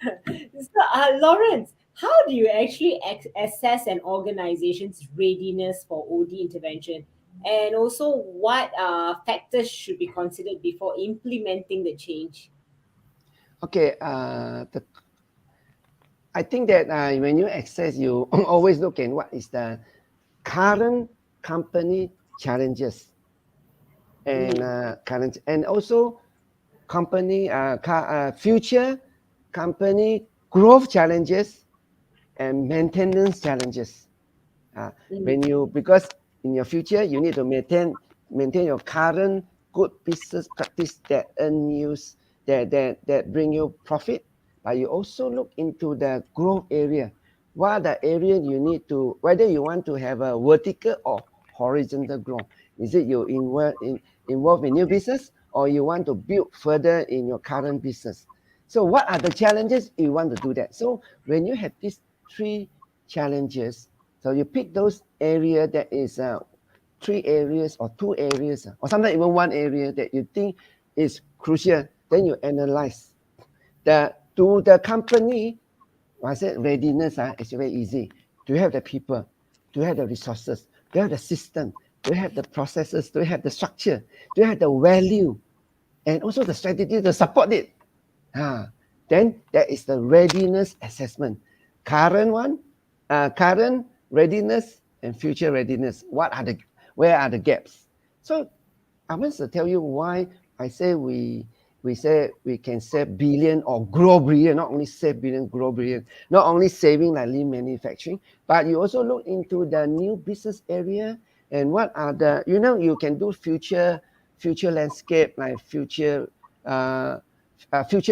So, Lawrence, how do you actually assess an organization's readiness for OD intervention? And also, what factors should be considered before implementing the change? Okay. I think that when you access, you always look at what is the current company challenges and current and also company future company growth challenges and maintenance challenges. Because in your future you need to maintain your current good business practice that earn you that bring you profit, but you also look into the growth area. What are the area you need to, whether you want to have a vertical or horizontal growth? Is it you involved in new business, or you want to build further in your current business? So what are the challenges you want to do that? So when you have these three challenges, so you pick those area that is three areas or two areas, or sometimes even one area that you think is crucial, then you analyze to the company. I said readiness is very easy. Do you have the people? Do you have the resources? Do you have the system? Do you have the processes? Do you have the structure? Do you have the value? And also the strategy to support it. Then there is the readiness assessment. Current readiness and future readiness. Where are the gaps? So I want to tell you why I say we say we can save billion or grow billion, not only save billion, grow billion, not only saving like lean manufacturing, but you also look into the new business area and what are the, you can do future landscape, like future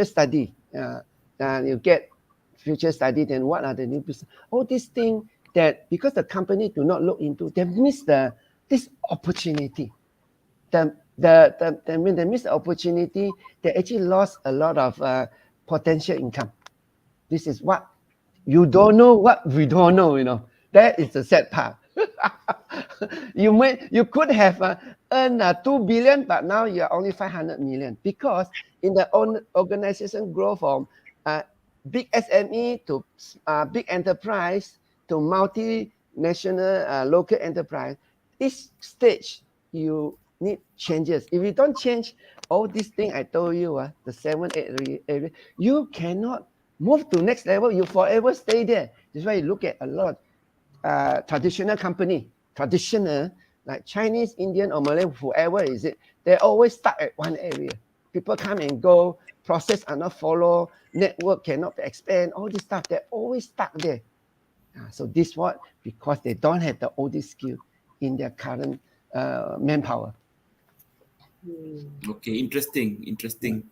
study. You get future study, then what are the new business? All these things that because the company do not look into, they miss this opportunity. When they miss the opportunity, they actually lost a lot of potential income. This is what you don't know, what we don't know. That is the sad part. You could have earned 2 billion, but now you're only 500 million because in the organization grow from big SME to big enterprise to multinational local enterprise. This stage you need changes. If you don't change all these things I told you, the 7-8 area, you cannot move to next level. You forever stay there. That's why you look at a lot traditional company, like Chinese, Indian, or Malay, whoever is it, they always stuck at one area. People come and go, process are not follow, network cannot expand, all this stuff, they're always stuck there. So this what? Because they don't have the OD skill in their current manpower. Okay, interesting.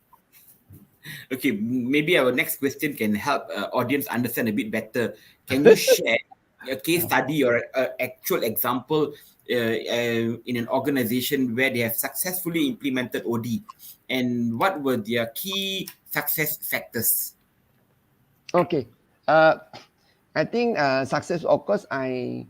Okay, maybe our next question can help audience understand a bit better. Can you share a case study or an actual example in an organization where they have successfully implemented OD, and what were their key success factors? Okay, I think success. Of course, let's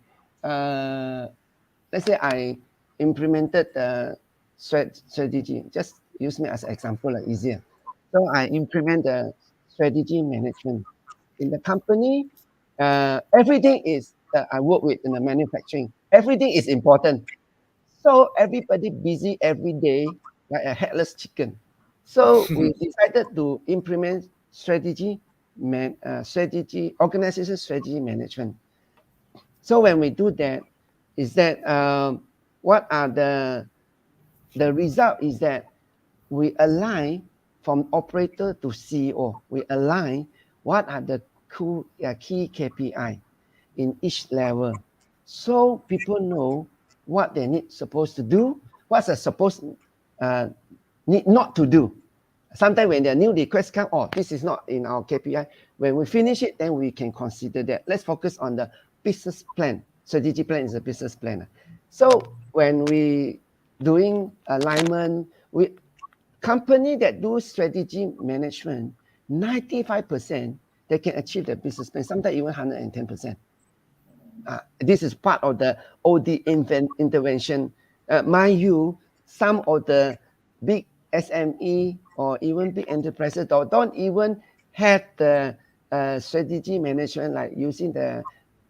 say I implemented the strategy. Just use me as an example, easier. So I implement the strategy management in the company. Everything is I work with in the manufacturing. Everything is important. So everybody busy every day like a headless chicken. So we decided to implement organization strategy management. So when we do that, is that what are the result is that we align from operator to CEO. We align what are the key KPI in each level, so people know what they need supposed to do, what's the supposed need not to do. Sometimes when the new requests come, this is not in our KPI. When we finish it, then we can consider that. Let's focus on the business plan. Strategy plan is a business plan. So when we doing alignment, company that do strategy management, 95% they can achieve the business plan, sometimes even 110%. This is part of the OD intervention. Mind you, some of the big SME or even big enterprises don't even have the strategy management, like using the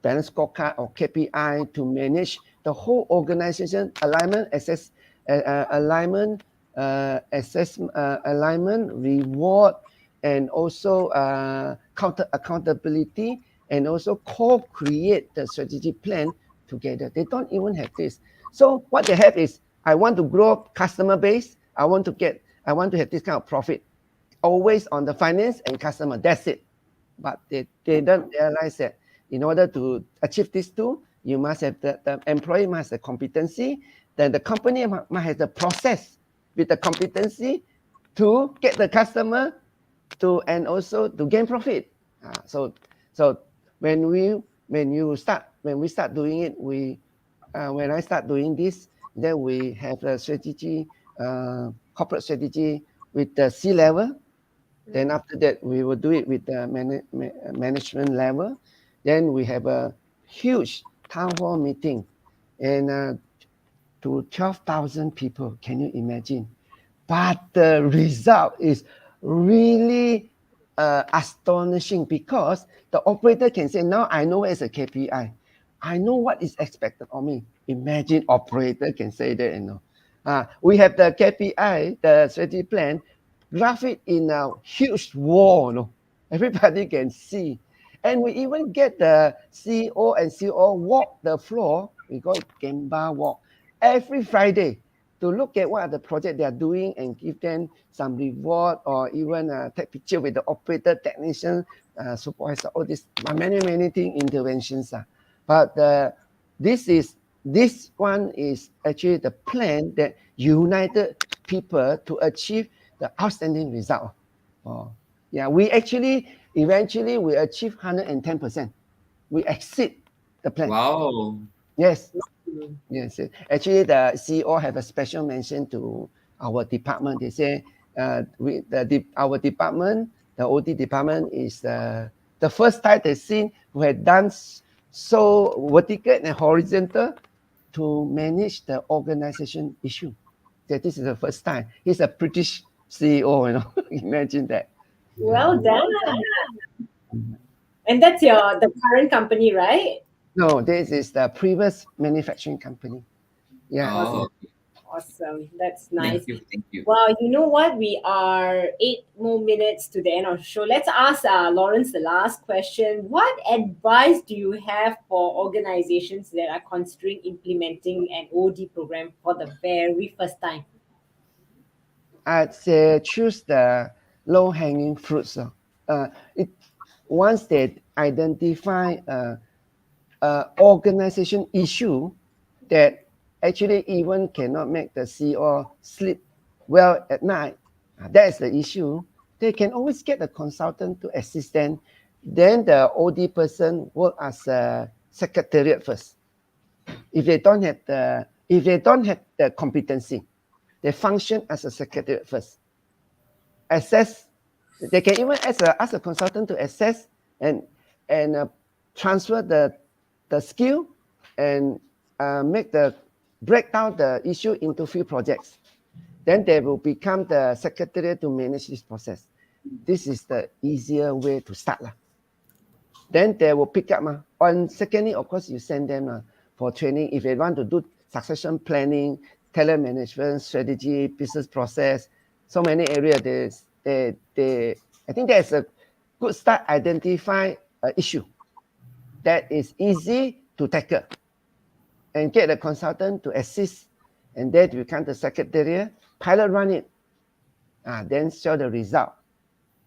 balance scorecard or KPI to manage the whole organization alignment, alignment, reward, and also accountability, and also co-create the strategic plan together. They don't even have this. So what they have is, I want to grow customer base. I want to have this kind of profit. Always on the finance and customer. That's it. But they don't realize that in order to achieve these two, you must have the employee must have the competency. Then the company must have the process with the competency to get the customer and also to gain profit. So when we start doing it, when I start doing this, then we have a strategy, corporate strategy with the C level. Then after that, we will do it with the management level. Then we have a huge town hall meeting, and to 12,000 people. Can you imagine? But the result is really astonishing because the operator can say, now I know where's a KPI. I know what is expected of me. Imagine operator can say that, we have the KPI, the strategy plan, graph it in a huge wall. Everybody can see. And we even get the CEO and CO walk the floor. We call it Gemba walk every Friday to look at what are the project they are doing and give them some reward or even take picture with the operator, technician, supervisor, all this many thing interventions. But this one is actually the plan that united people to achieve the outstanding result. Yeah, we actually eventually we achieve 110%. We exceed the plan. Wow. Yes. Yes. Actually, the CEO have a special mention to our department. They say our department, the OD department, is the first time they seen who had done so vertical and horizontal to manage the organization issue. That this is the first time. He's a British CEO, Imagine that. Well done. And that's the current company, right? No, this is the previous manufacturing company. Yeah. Oh, Awesome. That's nice. thank you. Well, you know what? We are 8 more minutes to the end of the show. Let's ask Laurence the last question. What advice do you have for organizations that are considering implementing an OD program for the very first time? I'd say choose the low-hanging fruits. Once they identify organization issue that actually even cannot make the CEO sleep well at night, that is the issue. They can always get a consultant to assist them. Then the OD person work as a secretariat first. If they don't have the competency, they function as a secretariat first. Assess. They can even ask a consultant to assess and transfer the skill and break down the issue into few projects. Then they will become the secretary to manage this process. This is the easier way to start. Then they will pick up. On secondly, of course, you send them for training if they want to do succession planning, talent management, strategy, business process, so many areas. I think that's a good start. Identify an issue that is easy to tackle and get a consultant to assist, and then become the secretary, pilot run it, then show the result.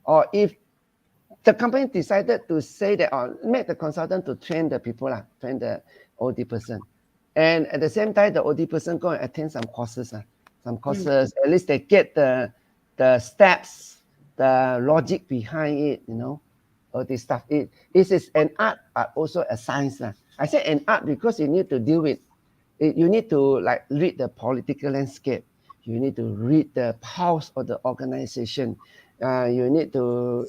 Or if the company decided to say that, or make the consultant to train the people, train the OD person. And at the same time, the OD person go and attend some courses. At least they get the steps, the logic behind it, all this stuff. It is an art, but also a science. I say an art because you need to deal with it. You need to read the political landscape. You need to read the pulse of the organization. You need to,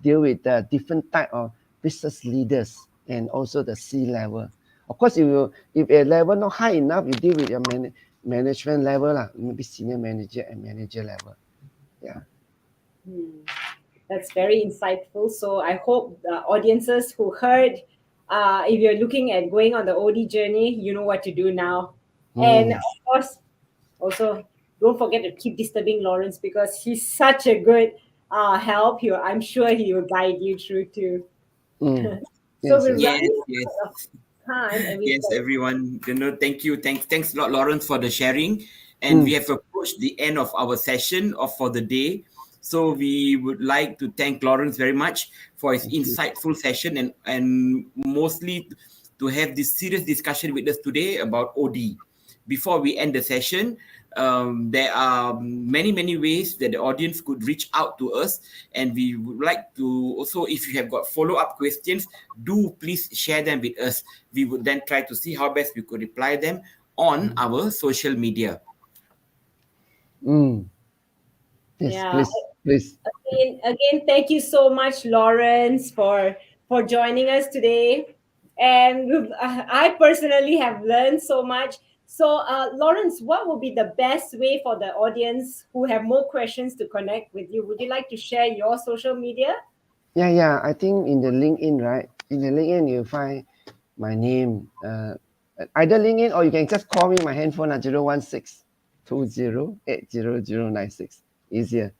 deal with the different type of business leaders and also the C level. Of course, if a level not high enough, you deal with your management level, maybe senior manager and manager level. Yeah. That's very insightful. So I hope the audiences who heard, if you're looking at going on the OD journey, you know what to do now. And of course, also don't forget to keep disturbing Laurence because he's such a good help. I'm sure he will guide you through too. So we're running out of time. And Yes, everyone. Thank you. Thanks a lot, Laurence, for the sharing. And we have approached the end of our session for the day. So we would like to thank Laurence very much for his insightful session and mostly to have this serious discussion with us today about OD. Before we end the session, There are many ways that the audience could reach out to us, and we would like to also, if you have got follow-up questions, do please share them with us. We would then try to see how best we could reply them on our social media. Yes, Yeah. please. Again, thank you so much, Laurence, for joining us today. And I personally have learned so much. So, Lawrence, what would be the best way for the audience who have more questions to connect with you? Would you like to share your social media? Yeah. I think in the LinkedIn, right? In the LinkedIn, you find my name. Either LinkedIn or you can just call me my handphone at 016-20-80096. Easier.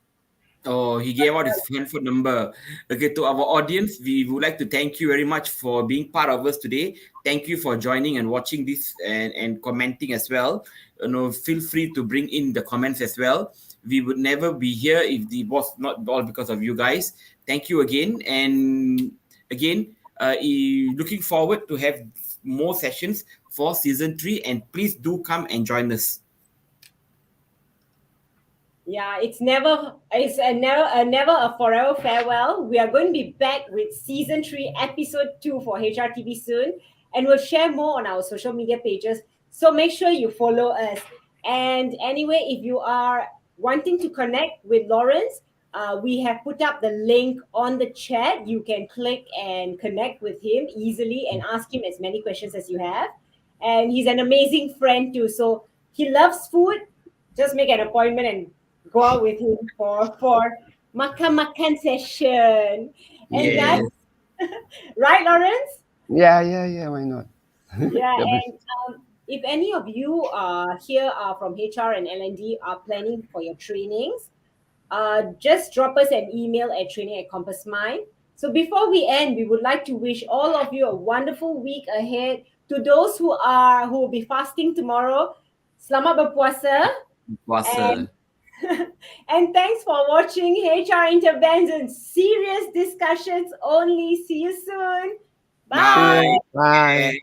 Oh, he gave out his handphone number. Okay, to our audience, we would like to thank you very much for being part of us today. Thank you for joining and watching this and commenting as well. Feel free to bring in the comments as well. We would never be here if it was not all because of you guys. Thank you again. And again, looking forward to have more sessions for season 3. And please do come and join us. Yeah, it's never a forever farewell. We are going to be back with season 3, episode 2 for HRTV soon, and we'll share more on our social media pages. So make sure you follow us. And anyway, if you are wanting to connect with Lawrence, we have put up the link on the chat. You can click and connect with him easily and ask him as many questions as you have. And he's an amazing friend too. So he loves food. Just make an appointment and go out with him for makan session. And guys, Yes. right, Lawrence? Yeah. Why not? Yeah, That'll be- and if any of you here are from HR and L&D are planning for your trainings, just drop us an email at training@compassmind. So before we end, we would like to wish all of you a wonderful week ahead. To those who will be fasting tomorrow, selamat berpuasa. And Puasa. and thanks for watching HR Interventions. Serious discussions only. See you soon. Bye. Bye. Bye.